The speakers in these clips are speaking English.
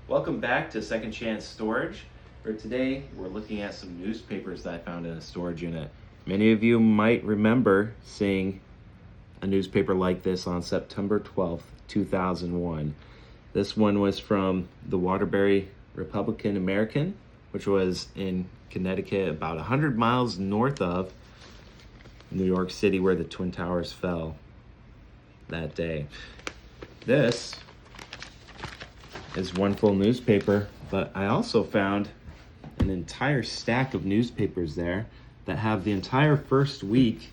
Welcome back to Second Chance Storage. For today, we're looking at some newspapers that I found in a storage unit. Many of you might remember seeing a newspaper like this on September 12th, 2001. This one was from the Waterbury Republican American, which was in Connecticut, about 100 miles north of New York City, where the Twin Towers fell that day. This is one full newspaper, but I also found an entire stack of newspapers there that have the entire first week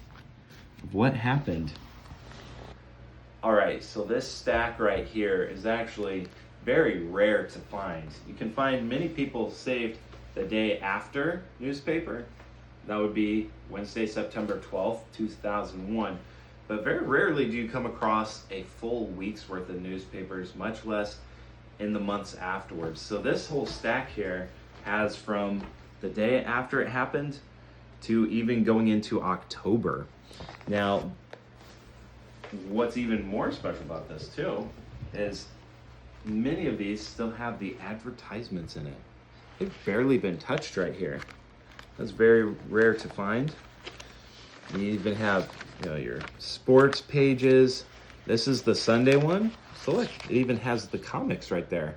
of what happened. All right, so this stack right here is actually very rare to find. You can find many people saved the day after newspaper. That would be Wednesday, September 12th, 2001. But very rarely do you come across a full week's worth of newspapers, much less in the months afterwards. So this whole stack here has from the day after it happened to even going into October. Now, what's even more special about this too is many of these still have the advertisements in it. They've barely been touched right here. That's very rare to find. You even have, your sports pages. This is the Sunday one. So look, it even has the comics right there.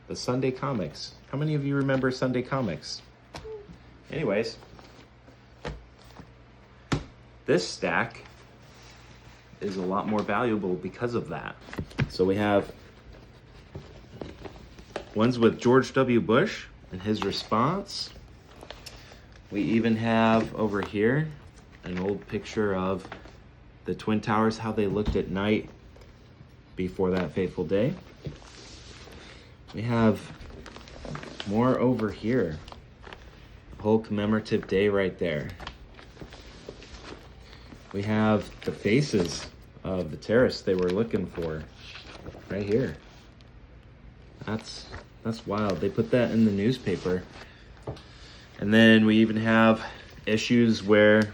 The Sunday comics. How many of you remember Sunday comics? Anyways, this stack is a lot more valuable because of that. So we have ones with George W. Bush and his response. We even have over here an old picture of the Twin Towers, how they looked at night before that fateful day. We have more over here. A whole commemorative day right there. We have the faces of the terrorists they were looking for right here. That's wild. They put that in the newspaper. And then we even have issues where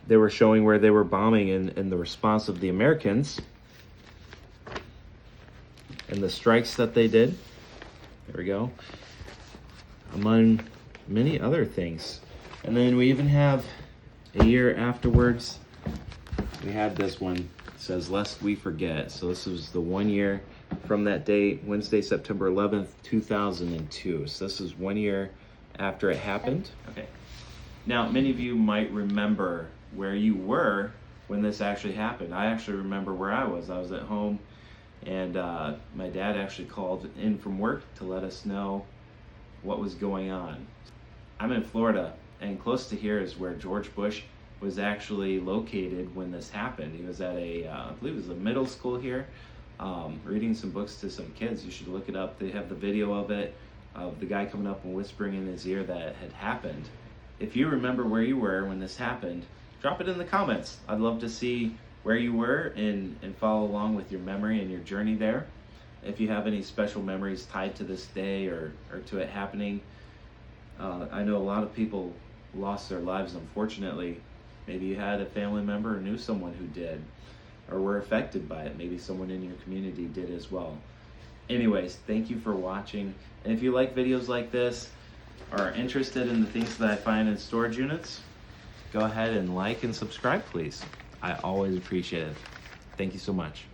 they were showing where they were bombing and the response of the Americans and the strikes that they did. There we go. Among many other things. And then we even have a year afterwards, we had this one. It says, "Lest we forget." So this was the 1 year from that date, Wednesday, September 11th, 2002. So this is 1 year after it happened. Okay. Now, many of you might remember where you were when this actually happened. I actually remember where I was. I was at home, and my dad actually called in from work to let us know what was going on. I'm in Florida, and close to here is where George Bush was actually located when this happened. He was at I believe it was a middle school here, reading some books to some kids. You should look it up. They have the video of it, of the guy coming up and whispering in his ear that it had happened. If you remember where you were when this happened, drop it in the comments. I'd love to see where you were and follow along with your memory and your journey there. If you have any special memories tied to this day or to it happening, I know a lot of people lost their lives, unfortunately. Maybe you had a family member or knew someone who did or were affected by it. Maybe someone in your community did as well. Anyways, thank you for watching. And if you like videos like this, or are interested in the things that I find in storage units, go ahead and like and subscribe, please. I always appreciate it. Thank you so much.